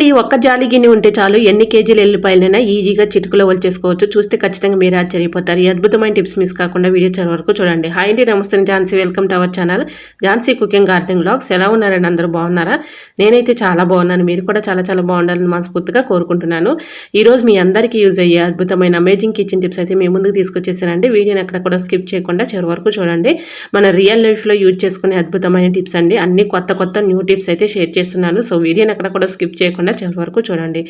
అండి ఒక్క జాలి గిన్నె ఉంటే చాలు ఎన్ని కేజీల ఎల్లిపాయలైనా ఈజీగా చిటికలో వలిచేసుకోవచ్చు. చూస్తే ఖచ్చితంగా మీరు ఆశ్చర్యపోతారు. ఈ అద్భుతమైన టిప్స్ మిస్ కాకుండా వీడియో చివరి వరకు చూడండి. హాయ్ అండి, నమస్తే, Jhansi. Welcome to our channel Jhansi cooking gardening vlogs. ఎలా ఉన్నారండి? అందరూ బాగున్నారా? నేనైతే చాలా బాగున్నాను. మీరు కూడా చాలా చాలా బాగుండాలని మనస్ఫూర్తిగా కోరుకుంటున్నాను. ఈరోజు మీ అందరికీ యూజ్ అయ్యే అద్భుతమైన అమేజింగ్ కిచెన్ టిప్స్ అయితే మీ ముందుకు తీసుకొచ్చేసానండి. వీడియోని ఎక్కడ కూడా స్కిప్ చేయకుండా చివరి వరకు చూడండి. మన రియల్ లైఫ్లో యూజ్ చేసుకునే అద్భుతమైన టిప్స్ అండి. అన్ని కొత్త న్యూ టిప్స్ అయితే షేర్ చేస్తున్నాను. సో వీడియోని ఎక్కడ కూడా స్కిప్ చేయకుండా చివరి వరకు చూడండి.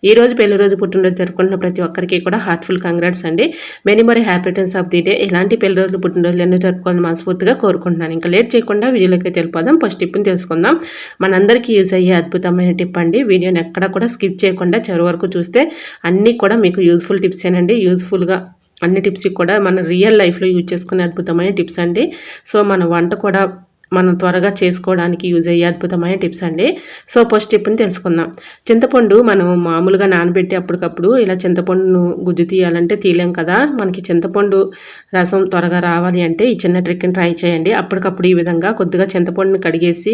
ఈ రోజు పెళ్లి రోజు పుట్టినరోజు జరుపుకుంటున్న ప్రతి ఒక్కరికి కూడా హార్ట్ఫుల్ కంగ్రాట్స్ అండి. Many happy returns of the day. ఇలాంటి పెళ్లి రోజులు పుట్టినరోజులు ఎన్నో జరుపుకోవాలని మనస్ఫూర్తిగా కోరుకుంటున్నాను. ఇంకా లేట్ చేయకుండా వీడియోలోకి వెళ్ళిపోదాం. ఫస్ట్ టిప్ని తెలుసుకుందాం. మనందరికీ యూజ్ అయ్యే అద్భుతమైన టిప్ అండి. వీడియోని ఎక్కడ కూడా స్కిప్ చేయకుండా చివరి వరకు చూస్తే అన్నీ కూడా మీకు యూజ్ఫుల్ టిప్స్ ఏనండి. యూజ్ఫుల్గా అన్ని టిప్స్ కూడా మన రియల్ లైఫ్లో యూజ్ చేసుకునే అద్భుతమైన టిప్స్ అండి. సో మన వంట కూడా మనం త్వరగా చేసుకోవడానికి యూజ్ అయ్యే అద్భుతమైన టిప్స్ అండి. సో ఫస్ట్ టిప్ని తెలుసుకుందాం. చింతపండు మనం మామూలుగా నానబెట్టి అప్పటికప్పుడు ఇలా చింతపండును గుజ్జు తీయాలంటే తీయలేం కదా. మనకి చింతపండు రసం త్వరగా రావాలి అంటే ఈ చిన్న ట్రిక్ని ట్రై చేయండి. అప్పటికప్పుడు ఈ విధంగా కొద్దిగా చింతపండుని కడిగేసి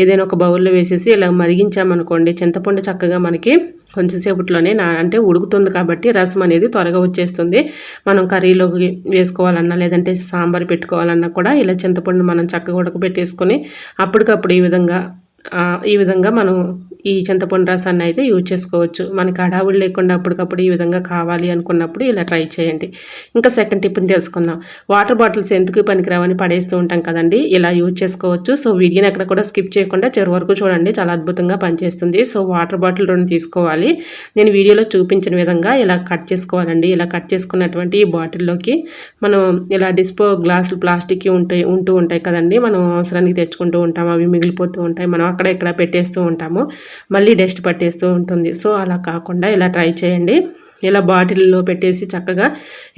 ఏదైనా ఒక బౌల్లో వేసేసి ఇలా మరిగించామనుకోండి, చింతపండు చక్కగా మనకి కొంచెం సేపట్లోనే అంటే ఉడుకుతుంది కాబట్టి రసం అనేది త్వరగా వచ్చేస్తుంది. మనం కర్రీలోకి వేసుకోవాలన్నా లేదంటే సాంబార్ పెట్టుకోవాలన్నా కూడా ఇలా చింతపండు మనం చక్కగా ఉడకబెట్టేసుకొని అప్పటికప్పుడు ఈ విధంగా మనం ఈ చింతపండు రసాన్ని అయితే యూజ్ చేసుకోవచ్చు. మనకి హడావుడి లేకుండా అప్పటికప్పుడు ఈ విధంగా కావాలి అనుకున్నప్పుడు ఇలా ట్రై చేయండి. ఇంకా సెకండ్ టిప్ని తెలుసుకుందాం. వాటర్ బాటిల్స్ ఎందుకు పనికిరావని పడేస్తూ ఉంటాం కదండి, ఇలా యూజ్ చేసుకోవచ్చు. సో వీడియోని ఎక్కడ కూడా స్కిప్ చేయకుండా చివరి వరకు చూడండి, చాలా అద్భుతంగా పనిచేస్తుంది. సో వాటర్ బాటిల్ 2 తీసుకోవాలి. నేను వీడియోలో చూపించిన విధంగా ఇలా కట్ చేసుకోవాలండి. ఇలా కట్ చేసుకున్నటువంటి ఈ బాటిల్లోకి మనం ఇలా డిస్పో గ్లాసులు ప్లాస్టిక్ ఉంటూ ఉంటాయి కదండి, మనం అవసరానికి తెచ్చుకుంటూ ఉంటాము. అవి మిగిలిపోతూ ఉంటాయి, మనం అక్కడ ఇక్కడ పెట్టేస్తూ ఉంటాము, మళ్ళీ డస్ట్ పట్టేస్తూ ఉంటుంది. సో అలా కాకుండా ఇలా ట్రై చేయండి. ఇలా బాటిల్లో పెట్టేసి చక్కగా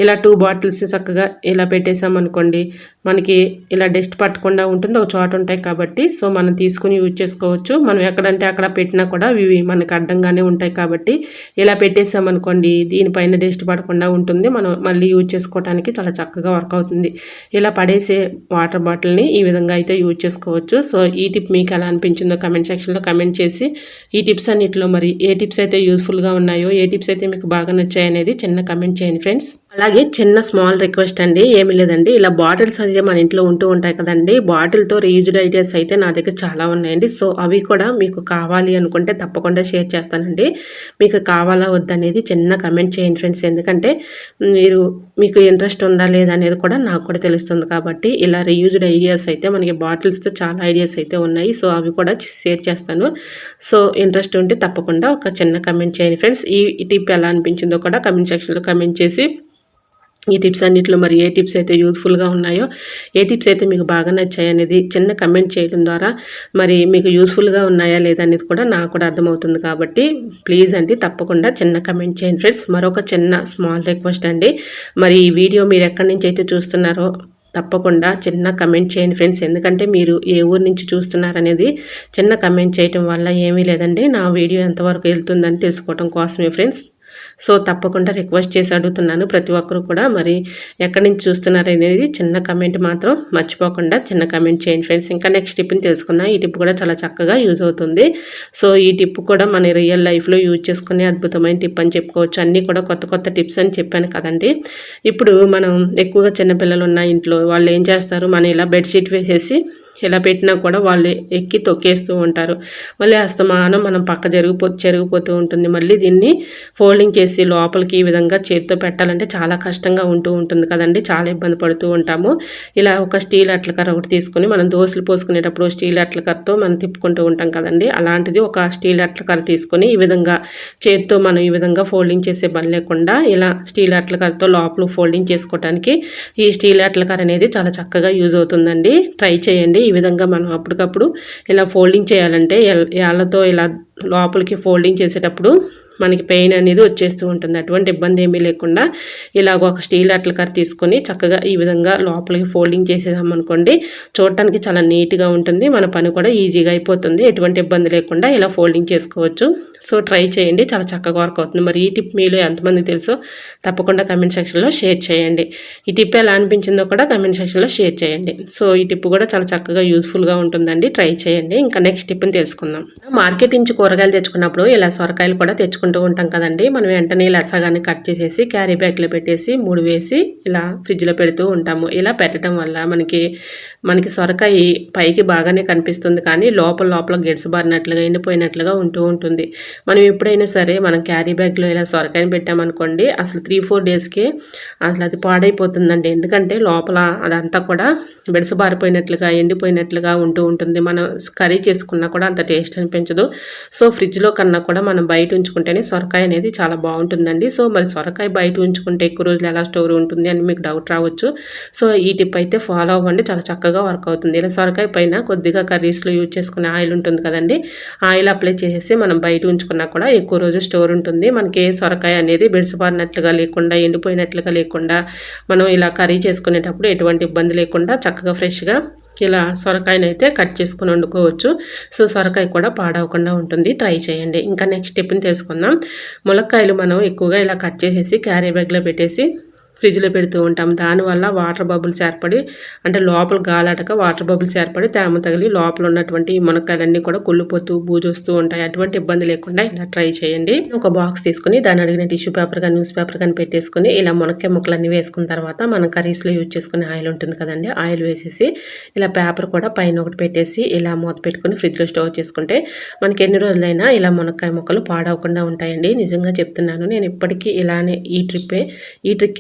ఇలా 2 బాటిల్స్ చక్కగా ఇలా పెట్టేసామనుకోండి, మనకి ఇలా డస్ట్ పట్టకుండా ఉంటుంది. ఒక చోట ఉంటాయి కాబట్టి సో మనం తీసుకుని యూజ్ చేసుకోవచ్చు. మనం ఎక్కడంటే అక్కడ పెట్టినా కూడా ఇవి మనకు అడ్డంగానే ఉంటాయి కాబట్టి ఇలా పెట్టేసామనుకోండి, దీనిపైన డస్ట్ పడకుండా ఉంటుంది. మనం మళ్ళీ యూజ్ చేసుకోవడానికి చాలా చక్కగా వర్క్ అవుతుంది. ఇలా పడేసే వాటర్ బాటిల్ని ఈ విధంగా అయితే యూజ్ చేసుకోవచ్చు. సో ఈ టిప్ మీకు ఎలా అనిపించిందో కమెంట్ సెక్షన్లో కమెంట్ చేసి ఈ టిప్స్ అన్నిటిలో మరి ఏ టిప్స్ అయితే యూస్ఫుల్గా ఉన్నాయో, ఏ టిప్స్ అయితే మీకు బాగా నచ్చాయి అనేది చిన్న కమెంట్ చేయండి ఫ్రెండ్స్. అలాగే చిన్న స్మాల్ రిక్వెస్ట్ అండి, ఏమీ లేదండి. ఇలా బాటిల్స్ అయితే మన ఇంట్లో ఉంటూ ఉంటాయి కదండి, బాటిల్తో రీయూజ్డ్ ఐడియాస్ అయితే నా దగ్గర చాలా ఉన్నాయండి. సో అవి కూడా మీకు కావాలి అనుకుంటే తప్పకుండా షేర్ చేస్తానండి. మీకు కావాలా వద్దనేది చిన్న కమెంట్ చేయండి ఫ్రెండ్స్. ఎందుకంటే మీకు ఇంట్రెస్ట్ ఉందా లేదా అనేది కూడా నాకు కూడా తెలుస్తుంది కాబట్టి ఇలా రీయూజ్డ్ ఐడియాస్ అయితే మనకి బాటిల్స్తో చాలా ఐడియాస్ అయితే ఉన్నాయి. సో అవి కూడా షేర్ చేస్తాను. సో ఇంట్రెస్ట్ ఉంటే తప్పకుండా ఒక చిన్న కమెంట్ చేయండి ఫ్రెండ్స్. ఈ టిప్ ఎలా అనిపించిందో కూడా కమెంట్ సెక్షన్లో కమెంట్ చేసి ఈ టిప్స్ అన్నింటిలో మరి ఏ టిప్స్ అయితే యూజ్ఫుల్గా ఉన్నాయో, ఏ టిప్స్ అయితే మీకు బాగా నచ్చాయి అనేది చిన్న కమెంట్ చేయడం ద్వారా మరి మీకు యూజ్ఫుల్గా ఉన్నాయా లేదా అనేది కూడా నాకు కూడా అర్థమవుతుంది. కాబట్టి ప్లీజ్ అండి తప్పకుండా చిన్న కమెంట్ చేయండి ఫ్రెండ్స్. మరొక చిన్న స్మాల్ రిక్వెస్ట్ అండి, మరి ఈ వీడియో మీరు ఎక్కడి నుంచి అయితే చూస్తున్నారో తప్పకుండా చిన్న కమెంట్ చేయండి ఫ్రెండ్స్. ఎందుకంటే మీరు ఏ ఊరు నుంచి చూస్తున్నారనేది చిన్న కమెంట్ చేయటం వల్ల ఏమీ లేదండి, నా వీడియో ఎంతవరకు వెళ్తుందని తెలుసుకోవడం కోసమే ఫ్రెండ్స్. సో తప్పకుండా రిక్వెస్ట్ చేసి అడుగుతున్నాను ప్రతి ఒక్కరు కూడా, మరి ఎక్కడి నుంచి చూస్తున్నారు అనేది చిన్న కమెంట్ మాత్రం మర్చిపోకుండా చిన్న కమెంట్ చేయండి ఫ్రెండ్స్. ఇంకా నెక్స్ట్ టిప్ని తెలుసుకుందాం. ఈ టిప్ కూడా చాలా చక్కగా యూజ్ అవుతుంది. సో ఈ టిప్ కూడా మన రియల్ లైఫ్లో యూజ్ చేసుకునే అద్భుతమైన టిప్ అని చెప్పుకోవచ్చు. అన్నీ కూడా కొత్త టిప్స్ అని చెప్పాను కదండి. ఇప్పుడు మనం ఎక్కువగా చిన్నపిల్లలు ఉన్న ఇంట్లో వాళ్ళు ఏం చేస్తారు, మనం ఇలా బెడ్షీట్ వేసేసి ఇలా పెట్టినా కూడా వాళ్ళు ఎక్కి తొక్కేస్తూ ఉంటారు. మళ్ళీ అస్తమానం మనం పక్క చెరిగిపోతూ ఉంటుంది. మళ్ళీ దీన్ని ఫోల్డింగ్ చేసి లోపలికి ఈ విధంగా చేతితో పెట్టాలంటే చాలా కష్టంగా ఉంటుంది కదండి, చాలా ఇబ్బంది పడుతూ ఉంటాము. ఇలా ఒక స్టీల్ అట్లకర్ర ఒకటి తీసుకొని మనం దోశలు పోసుకునేటప్పుడు స్టీల్ అట్లకర్రతో మనం తిప్పుకుంటూ ఉంటాం కదండి, అలాంటిది ఒక స్టీల్ అట్లకర్ర తీసుకొని ఈ విధంగా చేతితో మనం ఈ విధంగా ఫోల్డింగ్ చేసే పని లేకుండా ఇలా స్టీల్ అట్లకర్రతో లోపల ఫోల్డింగ్ చేసుకోవడానికి ఈ స్టీల్ అట్లకర్ర అనేది చాలా చక్కగా యూజ్ అవుతుందండి. ట్రై చేయండి. ఈ విధంగా మనం అప్పటికప్పుడు ఇలా ఫోల్డింగ్ చేయాలంటే ఏళ్ళతో ఇలా లోపలికి ఫోల్డింగ్ చేసేటప్పుడు మనకి పెయిన్ అనేది వచ్చేస్తూ ఉంటుంది. అటువంటి ఇబ్బంది ఏమీ లేకుండా ఇలాగ ఒక స్టీల్ అట్ల కర్ర తీసుకొని చక్కగా ఈ విధంగా లోపలికి ఫోల్డింగ్ చేసేదామనుకోండి, చూడటానికి చాలా నీట్గా ఉంటుంది. మన పని కూడా ఈజీగా అయిపోతుంది. ఎటువంటి ఇబ్బంది లేకుండా ఇలా ఫోల్డింగ్ చేసుకోవచ్చు. సో ట్రై చేయండి, చాలా చక్కగా వర్క్ అవుతుంది. మరి ఈ టిప్ మీలో ఎంతమంది తెలుసో తప్పకుండా కమెంట్ సెక్షన్లో షేర్ చేయండి. ఈ టిప్ ఎలా అనిపించిందో కూడా కమెంట్ సెక్షన్లో షేర్ చేయండి. సో ఈ టిప్ కూడా చాలా చక్కగా యూస్ఫుల్గా ఉంటుందండి, ట్రై చేయండి. ఇంకా నెక్స్ట్ టిప్ని తెలుసుకుందాం. మార్కెట్ నుంచి కూరగాయలు తెచ్చుకున్నప్పుడు ఇలా సొరకాయలు కూడా తెచ్చుకుంటూ ఉంటాం కదండి. మనం వెంటనే ఇలా సగాన్ని కట్ చేసేసి క్యారీ బ్యాగ్లో పెట్టేసి 3 వేసి ఇలా ఫ్రిడ్జ్లో పెడుతూ ఉంటాము. ఇలా పెట్టడం వల్ల మనకి సొరకాయ పైకి బాగానే కనిపిస్తుంది, కానీ లోపల గిడసబారినట్లుగా ఎండిపోయినట్లుగా ఉంటూ ఉంటుంది. మనం ఎప్పుడైనా సరే మనం క్యారీ బ్యాగ్లో ఇలా సొరకాయని పెట్టామనుకోండి, అసలు 3-4 డేస్కి అసలు అది పాడైపోతుందండి. ఎందుకంటే లోపల అదంతా కూడా బెడసబారిపోయినట్లుగా ఎండిపోయినట్లుగా ఉంటూ ఉంటుంది. మనం కర్రీ చేసుకున్నా కూడా అంత టేస్ట్ అనిపించదు. సో ఫ్రిడ్జ్లో కన్నా కూడా మనం బయట ఉంచుకుంటేనే సొరకాయ అనేది చాలా బాగుంటుందండి. సో మరి సొరకాయ బయట ఉంచుకుంటే ఎక్కువ రోజులు ఎలా స్టోర్ ఉంటుంది అని మీకు డౌట్ రావచ్చు. సో ఈ టిప్ అయితే ఫాలో అవ్వండి, చాలా చక్కగా వర్క్ అవుతుంది. ఇలా సొరకాయ పైన కొద్దిగా కర్రీస్లో యూజ్ చేసుకునే ఆయిల్ ఉంటుంది కదండి, ఆయిల్ అప్లై చేసేసి మనం బయట ఉంచుకున్నా కూడా ఎక్కువ రోజు స్టోర్ ఉంటుంది. మనకి సొరకాయ అనేది బెడిసిపారినట్లుగా లేకుండా ఎండిపోయినట్లుగా లేకుండా మనం ఇలా కర్రీ చేసుకునేటప్పుడు ఎటువంటి ఇబ్బంది లేకుండా చక్కగా ఫ్రెష్గా ఇలా సొరకాయని అయితే కట్ చేసుకుని వండుకోవచ్చు. సో సొరకాయ కూడా పాడవకుండా ఉంటుంది, ట్రై చేయండి. ఇంకా నెక్స్ట్ టిప్ని తెలుసుకుందాం. ములక్కాయలు మనం ఎక్కువగా ఇలా కట్ చేసేసి క్యారీ బ్యాగ్లో పెట్టేసి ఫ్రిడ్జ్లో పెడుతూ ఉంటాం. దానివల్ల వాటర్ బబుల్స్ ఏర్పడి, అంటే లోపల గాలాటక వాటర్ బబుల్స్ ఏర్పడి తేమ తగిలి లోపల ఉన్నటువంటి ఈ మునక్కాయలన్నీ కూడా కుళ్ళిపోతూ బూజు వస్తూ ఉంటాయి. అటువంటి ఇబ్బంది లేకుండా ఇలా ట్రై చేయండి. ఒక బాక్స్ తీసుకుని దాని అడిగిన టిష్యూ పేపర్ కానీ న్యూస్ పేపర్ కానీ పెట్టేసుకుని ఇలా మునక్కాయ ముక్కలన్నీ వేసుకున్న తర్వాత మనం కర్రీస్లో యూజ్ చేసుకునే ఆయిల్ ఉంటుంది కదండి, ఆయిల్ వేసేసి ఇలా పేపర్ కూడా పైన ఒకటి పెట్టేసి ఇలా మూత పెట్టుకుని ఫ్రిడ్జ్లో స్టోర్ చేసుకుంటే మనకి ఎన్ని రోజులైనా ఇలా మునక్కాయ ముక్కలు పాడవకుండా ఉంటాయండి. నిజంగా చెప్తున్నాను, నేను ఇప్పటికీ ఇలానే ఈ ట్రిక్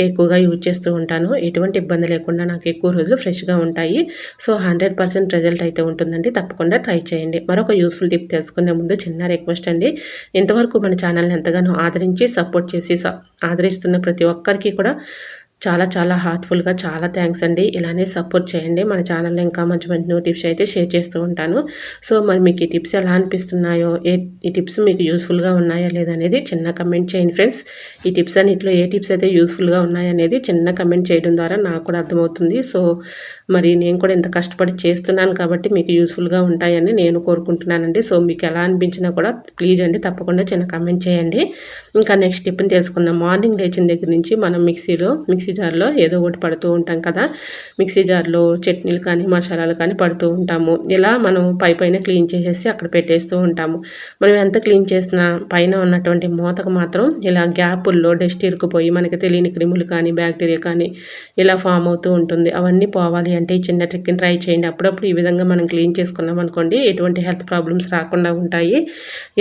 ఎక్కువ యూజ్ చేస్తూ ఉంటాను. ఎటువంటి ఇబ్బంది లేకుండా నాకు ఎక్కువ రోజులు ఫ్రెష్గా ఉంటాయి. సో 100% రిజల్ట్ అయితే ఉంటుందండి, తప్పకుండా ట్రై చేయండి. మరొక యూస్ఫుల్ టిప్ తెలుసుకునే ముందు చిన్న రిక్వెస్ట్ అండి, ఇంతవరకు మన ఛానల్ని ఎంతగానో ఆదరించి సపోర్ట్ చేసి ఆదరిస్తున్న ప్రతి ఒక్కరికి కూడా చాలా హార్ట్ఫుల్గా చాలా థ్యాంక్స్ అండి. ఇలానే సపోర్ట్ చేయండి. మన ఛానల్లో ఇంకా మంచి న్యూ టిప్స్ అయితే షేర్ చేస్తూ ఉంటాను. సో మరి మీకు ఈ టిప్స్ ఎలా అనిపిస్తున్నాయో, ఈ టిప్స్ మీకు యూస్ఫుల్గా ఉన్నాయా లేదనేది చిన్న కమెంట్ చేయండి ఫ్రెండ్స్. ఈ టిప్స్ అన్నింటిలో ఏ టిప్స్ అయితే యూస్ఫుల్గా ఉన్నాయనేది చిన్న కమెంట్ చేయడం ద్వారా నాకు కూడా అర్థమవుతుంది. సో మరి నేను కూడా ఇంత కష్టపడి చేస్తున్నాను కాబట్టి మీకు యూస్ఫుల్గా ఉంటాయని నేను కోరుకుంటున్నానండి. సో మీకు ఎలా అనిపించినా కూడా ప్లీజ్ అండి తప్పకుండా చిన్న కమెంట్ చేయండి. ఇంకా నెక్స్ట్ టిప్ని తెలుసుకుందాం. మార్నింగ్ లేచిన దగ్గర నుంచి మనం మిక్సీ జార్లో ఏదో ఒకటి పడుతూ ఉంటాం కదా, మిక్సీ జార్లో చట్నీలు కానీ మసాలాలు కానీ పడుతూ ఉంటాము. ఇలా మనం పైన క్లీన్ చేసేసి అక్కడ పెట్టేస్తూ ఉంటాము. మనం ఎంత క్లీన్ చేసినా పైన ఉన్నటువంటి మూతకు మాత్రం ఇలా గ్యాపుల్లో డస్ట్ ఇరుకుపోయి మనకి తెలియని క్రిములు కానీ బ్యాక్టీరియా కానీ ఇలా ఫామ్ అవుతూ ఉంటుంది. అవన్నీ పోవాలి అంటే ఈ చిన్న ట్రిక్ని ట్రై చేయండి. అప్పుడప్పుడు ఈ విధంగా మనం క్లీన్ చేసుకున్నాం అనుకోండి, ఎటువంటి హెల్త్ ప్రాబ్లమ్స్ రాకుండా ఉంటాయి.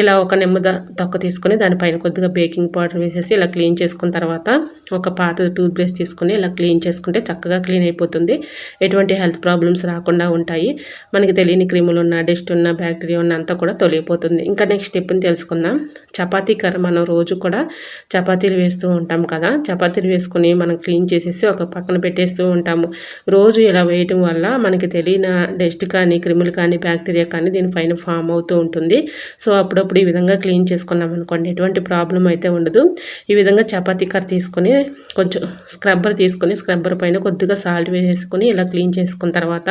ఇలా ఒక నెమ్మద తొక్క తీసుకొని దానిపైన కొద్దిగా బేకింగ్ పౌడర్ వేసేసి ఇలా క్లీన్ చేసుకున్న తర్వాత ఒక పాత టూత్ బ్రష్ తీసుకొని ఇలా క్లీన్ చేసుకుంటే చక్కగా క్లీన్ అయిపోతుంది. ఎటువంటి హెల్త్ ప్రాబ్లమ్స్ రాకుండా ఉంటాయి. మనకి తెలియని క్రిములు ఉన్న డస్ట్ ఉన్న బ్యాక్టీరియా ఉన్న అంతా కూడా తొలగిపోతుంది. ఇంకా నెక్స్ట్ టిప్ని తెలుసుకుందాం. చపాతీ కర్ర మనం రోజు కూడా చపాతీలు వేస్తూ ఉంటాం కదా, చపాతీలు వేసుకుని మనం క్లీన్ చేసేసి ఒక పక్కన పెట్టేస్తూ ఉంటాము. రోజు ఇలా వేయటం వల్ల మనకి తెలియని డస్ట్ కానీ క్రిములు కానీ బ్యాక్టీరియా కానీ దీనిపైన ఫామ్ అవుతూ ఉంటుంది. సో అప్పుడప్పుడు ఈ విధంగా క్లీన్ చేసుకున్నాం అనుకోండి, ఎటువంటి ప్రాబ్లం అయితే ఉండదు. ఈ విధంగా చపాతీ కర్ర తీసుకొని కొంచెం స్క్రబ్బర్ పైన కొద్దిగా సాల్ట్ వేసేసుకొని ఇలా క్లీన్ చేసుకున్న తర్వాత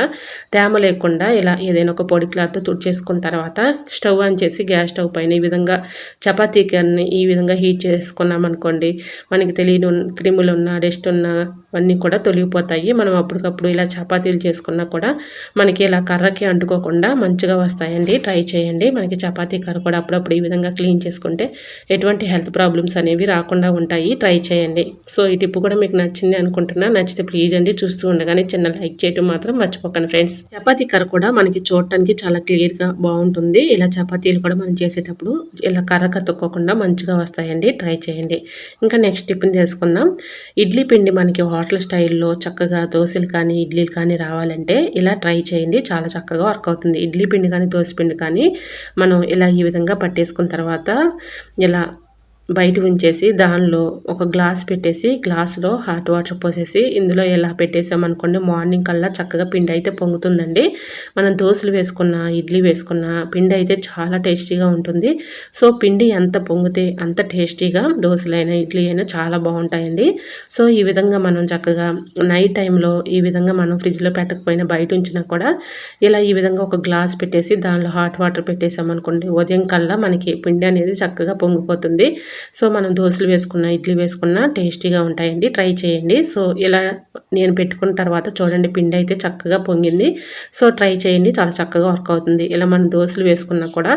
తేమ లేకుండా ఇలా ఏదైనా ఒక పొడి క్లాత్తో తుడిచేసుకున్న తర్వాత స్టవ్ ఆన్ చేసి గ్యాస్ స్టవ్ పైన ఈ విధంగా చపాతీ కర్రని ఈ విధంగా హీట్ చేసుకున్నాం అనుకోండి, మనకి తెలియని క్రిములు ఉన్న డస్ట్ ఉన్న అన్నీ కూడా తొలగిపోతాయి. మనం అప్పటికప్పుడు ఇలా చపాతీలు చేసుకున్నా కూడా మనకి ఇలా కర్రకి అంటుకోకుండా మంచిగా వస్తాయండి. ట్రై చేయండి. మనకి చపాతీ కర్ర కూడా అప్పుడప్పుడు ఈ విధంగా క్లీన్ చేసుకుంటే ఎటువంటి హెల్త్ ప్రాబ్లమ్స్ అనేవి రాకుండా ఉంటాయి. ట్రై చేయండి. సో ఈ టిప్ కూడా మీకు నచ్చింది అనుకుంటున్నా. నచ్చితే ప్లీజ్ అండి చూస్తూ ఉండగానే చిన్న లైక్ చేయడం మాత్రం మర్చిపోకండి ఫ్రెండ్స్. చపాతీ కర్ర కూడా మనకి చూడటానికి చాలా క్లియర్గా బాగుంటుంది. ఇలా చపాతీలు కూడా మనం చేసేటప్పుడు ఇలా కర్ర కత్తుక్కోకుండా మంచిగా వస్తాయండి. ట్రై చేయండి. ఇంకా నెక్స్ట్ టిప్ని తెలుసుకుందాం. ఇడ్లీ పిండి మనకి హోటల్ స్టైల్లో చక్కగా దోశలు కానీ ఇడ్లీలు కానీ రావాలంటే ఇలా ట్రై చేయండి, చాలా చక్కగా వర్క్ అవుతుంది. ఇడ్లీ పిండి కానీ దోశ పిండి కానీ మనం ఇలా ఈ విధంగా పట్టేసుకున్న తర్వాత ఇలా బయట ఉంచేసి దానిలో ఒక గ్లాస్ పెట్టేసి గ్లాసులో హాట్ వాటర్ పోసేసి ఇందులో ఎలా పెట్టేసామనుకోండి మార్నింగ్ కల్లా చక్కగా పిండి అయితే పొంగుతుందండి. మనం దోశలు వేసుకున్న ఇడ్లీ వేసుకున్న పిండి అయితే చాలా టేస్టీగా ఉంటుంది. సో పిండి ఎంత పొంగితే అంత టేస్టీగా దోశలైనా ఇడ్లీ అయినా చాలా బాగుంటాయండి. సో ఈ విధంగా మనం చక్కగా నైట్ టైంలో ఈ విధంగా మనం ఫ్రిడ్జ్లో పెట్టకపోయినా బయట ఉంచినా కూడా ఇలా ఈ విధంగా ఒక గ్లాస్ పెట్టేసి దానిలో హాట్ వాటర్ పెట్టేసామనుకోండి ఉదయం కల్లా మనకి పిండి అనేది చక్కగా పొంగిపోతుంది. సో మనం దోశలు వేసుకున్న ఇడ్లీ వేసుకున్న టేస్టీగా ఉంటాయండి. ట్రై చేయండి. సో ఇలా నేను పెట్టుకున్న తర్వాత చూడండి పిండి అయితే చక్కగా పొంగింది. సో ట్రై చేయండి, చాలా చక్కగా వర్క్ అవుతుంది. ఇలా మనం దోశలు వేసుకున్నా కూడా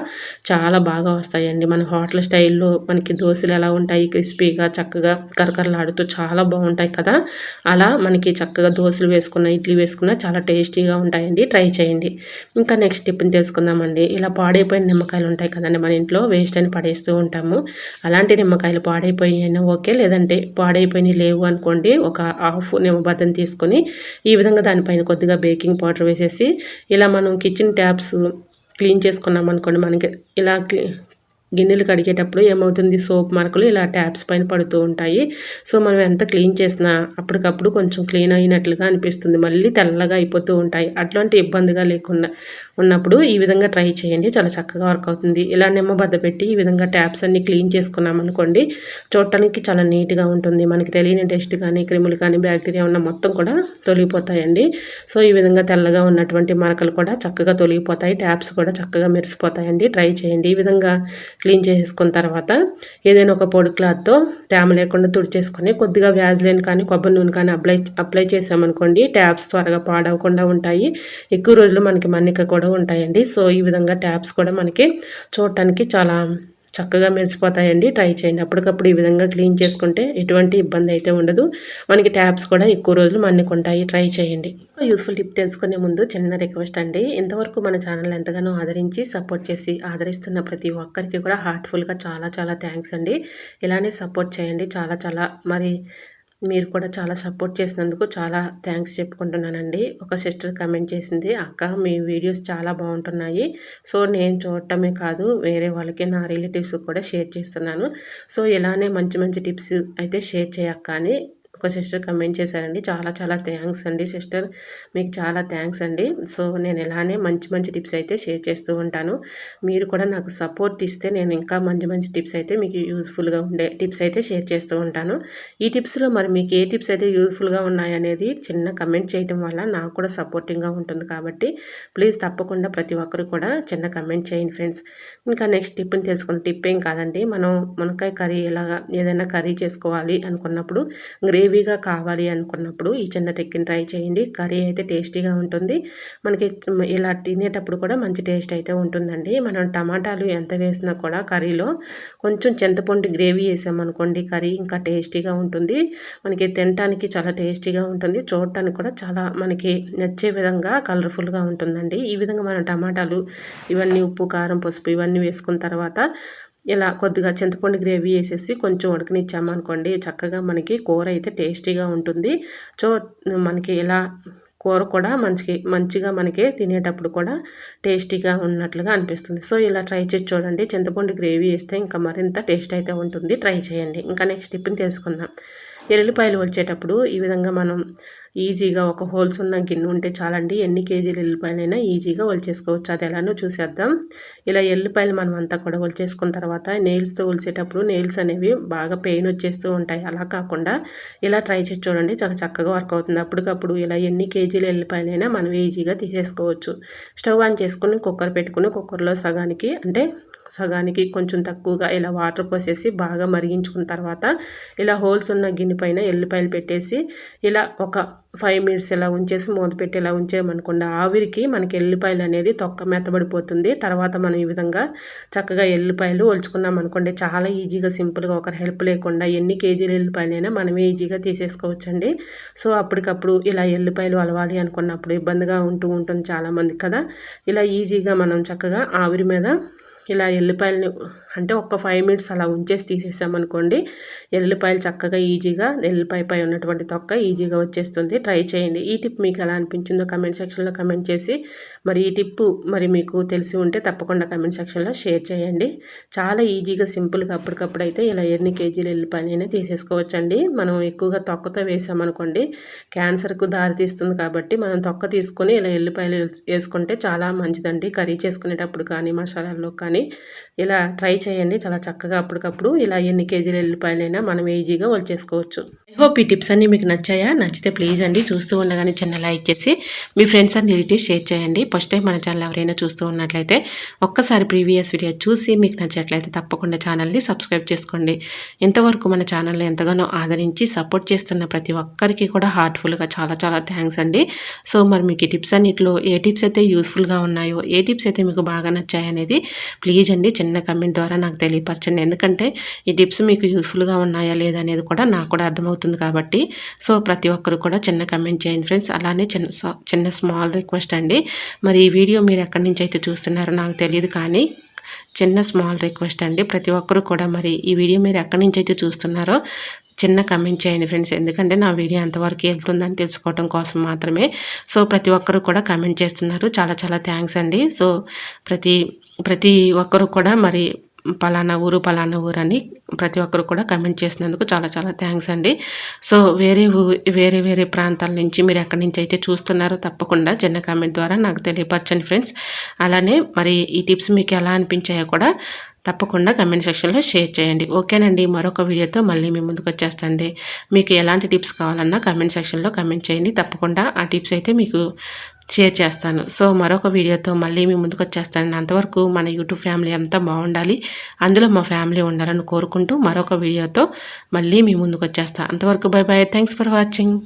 చాలా బాగా వస్తాయండి. మన హోటల్ స్టైల్లో మనకి దోశలు ఎలా ఉంటాయి క్రిస్పీగా చక్కగా కరకరలాడుతూ చాలా బాగుంటాయి కదా, అలా మనకి చక్కగా దోశలు వేసుకున్న ఇడ్లీ వేసుకున్న చాలా టేస్టీగా ఉంటాయండి. ట్రై చేయండి. ఇంకా నెక్స్ట్ టిఫిన్ తెలుసుకుందామండి. ఇలా పాడైపోయిన నిమ్మకాయలు ఉంటాయి కదండి, మన ఇంట్లో వేస్ట్ అని పడేస్తూ ఉంటాము. అలాంటి నిమ్మకాయలు పాడైపోయినా ఓకే, లేదంటే పాడైపోయినాయి లేవు అనుకోండి, ఒక హాఫ్ నిమ్మబద్దం తీసుకొని ఈ విధంగా దానిపైన కొద్దిగా బేకింగ్ పౌడర్ వేసేసి ఇలా మనం కిచెన్ ట్యాప్స్ క్లీన్ చేసుకున్నాం అనుకోండి, మనకి ఇలా గిన్నెలు కడిగేటప్పుడు ఏమవుతుంది సోప్ మరకలు ఇలా ట్యాప్స్ పైన పడుతూ ఉంటాయి. సో మనం ఎంత క్లీన్ చేసినా అప్పటికప్పుడు కొంచెం క్లీన్ అయినట్లుగా అనిపిస్తుంది, మళ్ళీ తెల్లగా అయిపోతూ ఉంటాయి. అట్లాంటి ఇబ్బందిగా లేకుండా ఉన్నప్పుడు ఈ విధంగా ట్రై చేయండి, చాలా చక్కగా వర్క్ అవుతుంది. ఇలా నిమ్మబద్ద పెట్టి ఈ విధంగా ట్యాప్స్ అన్ని క్లీన్ చేసుకున్నాం అనుకోండి, చూడటానికి చాలా నీట్గా ఉంటుంది. మనకి తెలియని డస్ట్ కానీ క్రిములు కానీ బ్యాక్టీరియా ఉన్న మొత్తం కూడా తొలగిపోతాయండి. సో ఈ విధంగా తెల్లగా ఉన్నటువంటి మరకలు కూడా చక్కగా తొలగిపోతాయి, ట్యాప్స్ కూడా చక్కగా మెరిసిపోతాయండి. ట్రై చేయండి. ఈ విధంగా క్లీన్ చేసేసుకున్న తర్వాత ఏదైనా ఒక పొడి క్లాత్తో తేమ లేకుండా తుడిచేసుకొని కొద్దిగా వ్యాజ్లైన్ కానీ కొబ్బరి నూనె కానీ అప్లై చేసామనుకోండి, ట్యాప్స్ త్వరగా పాడవకుండా ఉంటాయి. ఎక్కువ రోజులు మనకి మన్నిక కూడా ఉంటాయండి. సో ఈ విధంగా ట్యాప్స్ కూడా మనకి చూడటానికి చాలా చక్కగా మెరిసిపోతాయండి. ట్రై చేయండి. అప్పటికప్పుడు ఈ విధంగా క్లీన్ చేసుకుంటే ఎటువంటి ఇబ్బంది అయితే ఉండదు. మనకి ట్యాప్స్ కూడా ఎక్కువ రోజులు మన్నికుంటాయి. ట్రై చేయండి. యూస్ఫుల్ టిప్ తెలుసుకునే ముందు చిన్న రిక్వెస్ట్ అండి, ఇంతవరకు మన ఛానల్ ఎంతగానో ఆదరించి సపోర్ట్ చేసి ఆదరిస్తున్న ప్రతి ఒక్కరికి కూడా హార్ట్ఫుల్గా చాలా చాలా థ్యాంక్స్ అండి. ఇలానే సపోర్ట్ చేయండి. చాలా మరి మీరు కూడా చాలా సపోర్ట్ చేసినందుకు చాలా థ్యాంక్స్ చెప్పుకుంటున్నానండి. ఒక సిస్టర్ కమెంట్ చేసింది, అక్క మీ వీడియోస్ చాలా బాగుంటున్నాయి. సో నేను చూడటమే కాదు వేరే వాళ్ళకి నా రిలేటివ్స్ కూడా షేర్ చేస్తున్నాను. సో ఇలానే మంచి మంచి టిప్స్ అయితే షేర్ చేయక్క అని ఒక సిస్టర్ కమెంట్ చేశారండి. చాలా థ్యాంక్స్ అండి సిస్టర్, మీకు చాలా థ్యాంక్స్ అండి. సో నేను ఇలానే మంచి టిప్స్ అయితే షేర్ చేస్తూ ఉంటాను. మీరు కూడా నాకు సపోర్ట్ ఇస్తే నేను ఇంకా మంచి టిప్స్ అయితే మీకు యూజ్ఫుల్గా ఉండే టిప్స్ అయితే షేర్ చేస్తూ ఉంటాను. ఈ టిప్స్లో మరి మీకు ఏ టిప్స్ అయితే యూజ్ఫుల్గా ఉన్నాయనేది చిన్న కమెంట్ చేయడం వల్ల నాకు కూడా సపోర్టింగ్గా ఉంటుంది. కాబట్టి ప్లీజ్ తప్పకుండా ప్రతి ఒక్కరు కూడా చిన్న కమెంట్ చేయండి ఫ్రెండ్స్. ఇంకా నెక్స్ట్ టిప్ని తెలుసుకున్న టిప్ ఏం కాదండి, మనం మునక్కాయ కర్రీ ఇలాగా ఏదైనా కర్రీ చేసుకోవాలి అనుకున్నప్పుడు గ్రేవీగా కావాలి అనుకున్నప్పుడు ఈ చిన్న టెక్ని ట్రై చేయండి. కర్రీ అయితే టేస్టీగా ఉంటుంది. మనకి ఇలా తినేటప్పుడు కూడా మంచి టేస్ట్ అయితే ఉంటుందండి. మనం టమాటాలు ఎంత వేసినా కూడా కర్రీలో కొంచెం చింతపండు గ్రేవీ వేసామనుకోండి, కర్రీ ఇంకా టేస్టీగా ఉంటుంది. మనకి తినటానికి చాలా టేస్టీగా ఉంటుంది. చూడటానికి కూడా చాలా మనకి నచ్చే విధంగా కలర్ఫుల్గా ఉంటుందండి. ఈ విధంగా మనం టమాటాలు ఇవన్నీ ఉప్పు కారం పసుపు ఇవన్నీ వేసుకున్న తర్వాత ఇలా కొద్దిగా చింతపండు గ్రేవీ వేసేసి కొంచెం ఉడకనిచ్చామనుకోండి, చక్కగా మనకి కూర అయితే టేస్టీగా ఉంటుంది. సో మనకి ఇలా కూర కూడా మంచిగా మనకి తినేటప్పుడు కూడా టేస్టీగా ఉన్నట్లుగా అనిపిస్తుంది. సో ఇలా ట్రై చేసి చూడండి. చింతపండు గ్రేవీ వేస్తే ఇంకా మరింత టేస్ట్ అయితే ఉంటుంది. ట్రై చేయండి. ఇంకా నెక్స్ట్ టిప్ని తెలుసుకుందాం. ఎల్లిపాయలు ఒలిచేటప్పుడు ఈ విధంగా మనం ఈజీగా ఒక హోల్స్ ఉన్న గిన్నె ఉంటే చాలండి, ఎన్ని కేజీలు ఎల్లిపాయలైనా ఈజీగా ఒలిచేసుకోవచ్చు. అది ఎలానో చూసేద్దాం. ఇలా ఎల్లిపాయలు మనం అంతా కూడా ఒలిచేసుకున్న తర్వాత నెయిల్స్తో ఒలిచేటప్పుడు నెయిల్స్ అనేవి బాగా పెయిన్ వచ్చేస్తూ ఉంటాయి. అలా కాకుండా ఇలా ట్రై చేసి చూడండి, చాలా చక్కగా వర్క్ అవుతుంది. అప్పటికప్పుడు ఇలా ఎన్ని కేజీల ఎల్లిపాయలైనా మనం ఈజీగా తీసేసుకోవచ్చు. స్టవ్ ఆన్ చేసుకుని కుక్కర్ పెట్టుకుని కుక్కర్లో సగానికి కొంచెం తక్కువగా ఇలా వాటర్ పోసేసి బాగా మరిగించుకున్న తర్వాత ఇలా హోల్స్ ఉన్న గిన్నె పైన ఎల్లిపాయలు పెట్టేసి ఇలా ఒక 5 మినిట్స్ ఇలా ఉంచేసి మూత పెట్టి ఇలా ఉంచేయమనుకోండి, ఆవిరికి మనకి ఎల్లిపాయలు అనేది తొక్క మెత్తబడిపోతుంది. తర్వాత మనం ఈ విధంగా చక్కగా ఎల్లిపాయలు ఒలుచుకున్నాం అనుకోండి, చాలా ఈజీగా సింపుల్గా ఒకరి హెల్ప్ లేకుండా ఎన్ని కేజీల ఎల్లిపాయలైనా మనమే ఈజీగా తీసేసుకోవచ్చండి. సో అప్పటికప్పుడు ఇలా ఎల్లిపాయలు అలవాలి అనుకున్నప్పుడు ఇబ్బందిగా ఉంటుంది చాలామంది కదా. ఇలా ఈజీగా మనం చక్కగా ఆవిరి మీద ఇలా ఎల్లిపాయలని అంటే ఒక 5 మినిట్స్ అలా ఉంచేసి తీసేసామనుకోండి ఎల్లుల్లిపాయలు చక్కగా ఈజీగా ఎల్లుల్లిపాయపై ఉన్నటువంటి తొక్క ఈజీగా వచ్చేస్తుంది. ట్రై చేయండి. ఈ టిప్ మీకు ఎలా అనిపించిందో కమెంట్ సెక్షన్లో కమెంట్ చేసి మరి ఈ టిప్పు మరి మీకు తెలిసి ఉంటే తప్పకుండా కమెంట్ సెక్షన్లో షేర్ చేయండి. చాలా ఈజీగా సింపుల్గా అప్పటికప్పుడు అయితే ఇలా ఎన్ని కేజీలు ఎల్లుల్లిపాయలైనా తీసేసుకోవచ్చండి. మనం ఎక్కువగా తొక్కతో వేసామనుకోండి క్యాన్సర్కు దారితీస్తుంది కాబట్టి మనం తొక్క తీసుకొని ఇలా ఎల్లుల్లిపాయలు వేసుకుంటే చాలా మంచిదండి. కర్రీ చేసుకునేటప్పుడు కానీ మసాలాల్లో కానీ ఇలా ట్రై చేయండి. చాలా చక్కగా అప్పటికప్పుడు ఇలా ఎన్ని కేజీల ఎల్లుల్లిపాయలైనా మనం ఈజీగా వల్చేసుకోవచ్చు. ఐ హోప్ ఈ టిప్స్ అన్నీ మీకు నచ్చాయా? నచ్చితే ప్లీజ్ అండి చూస్తూ ఉండగానే చిన్న లైక్ చేసి మీ ఫ్రెండ్స్ అండ్ రిలేటివ్స్ షేర్ చేయండి. ఫస్ట్ టైం మన ఛానల్ ఎవరైనా చూస్తూ ఉన్నట్లయితే ఒక్కసారి ప్రీవియస్ వీడియో చూసి మీకు నచ్చినట్లయితే తప్పకుండా ఛానల్ని సబ్స్క్రైబ్ చేసుకోండి. ఇంతవరకు మన ఛానల్ని ఎంతగానో ఆదరించి సపోర్ట్ చేస్తున్న ప్రతి ఒక్కరికి కూడా హార్ట్ఫుల్గా చాలా చాలా థ్యాంక్స్ అండి. సో మరి మీకు ఈ టిప్స్ అన్నిటిలో ఏ టిప్స్ అయితే యూస్ఫుల్గా ఉన్నాయో ఏ టిప్స్ అయితే మీకు బాగా నచ్చాయనేది ప్లీజ్ అండి చిన్న కమెంట్ ద్వారా నాకు తెలియపరచండి. ఎందుకంటే ఈ టిప్స్ మీకు యూస్ఫుల్గా ఉన్నాయా లేదా అనేది కూడా నాకు కూడా అర్థమవుతుంది కాబట్టి సో ప్రతి ఒక్కరు కూడా చిన్న కమెంట్ చేయండి ఫ్రెండ్స్. అలానే చిన్న స్మాల్ రిక్వెస్ట్ అండి. మరి ఈ వీడియో మీరు ఎక్కడి నుంచి అయితే చూస్తున్నారో నాకు తెలియదు కానీ చిన్న స్మాల్ రిక్వెస్ట్ అండి. ప్రతి ఒక్కరు కూడా మరి ఈ వీడియో మీరు ఎక్కడి నుంచి అయితే చూస్తున్నారో చిన్న కమెంట్ చేయండి ఫ్రెండ్స్. ఎందుకంటే నా వీడియో ఎంతవరకు వెళ్తుందని తెలుసుకోవడం కోసం మాత్రమే. సో ప్రతి ఒక్కరు కూడా కమెంట్ చేస్తున్నారు. చాలా చాలా థ్యాంక్స్ అండి. సో ప్రతి ఒక్కరు కూడా మరి పలానా ఊరు అని ప్రతి ఒక్కరు కూడా కమెంట్ చేసినందుకు చాలా చాలా థ్యాంక్స్ అండి. సో వేరే ప్రాంతాల నుంచి మీరు ఎక్కడి నుంచి అయితే చూస్తున్నారో తప్పకుండా చిన్న కామెంట్ ద్వారా నాకు తెలియపరచండి ఫ్రెండ్స్. అలానే మరి ఈ టిప్స్ మీకు ఎలా అనిపించాయో కూడా తప్పకుండా కమెంట్ సెక్షన్లో షేర్ చేయండి. ఓకేనండి, మరొక వీడియోతో మళ్ళీ మీ ముందుకు వచ్చేస్తాండి. మీకు ఎలాంటి టిప్స్ కావాలన్నా కమెంట్ సెక్షన్లో కమెంట్ చేయండి. తప్పకుండా ఆ టిప్స్ అయితే మీకు షేర్ చేస్తాను. సో మరొక వీడియోతో మళ్ళీ మీ ముందుకు వచ్చేస్తానండి. అంతవరకు మన యూట్యూబ్ ఫ్యామిలీ అంతా బాగుండాలి, అందులో మా ఫ్యామిలీ ఉండాలని కోరుకుంటూ మరొక వీడియోతో మళ్ళీ మీ ముందుకు వచ్చేస్తాను. అంతవరకు by by. Thanks for watching.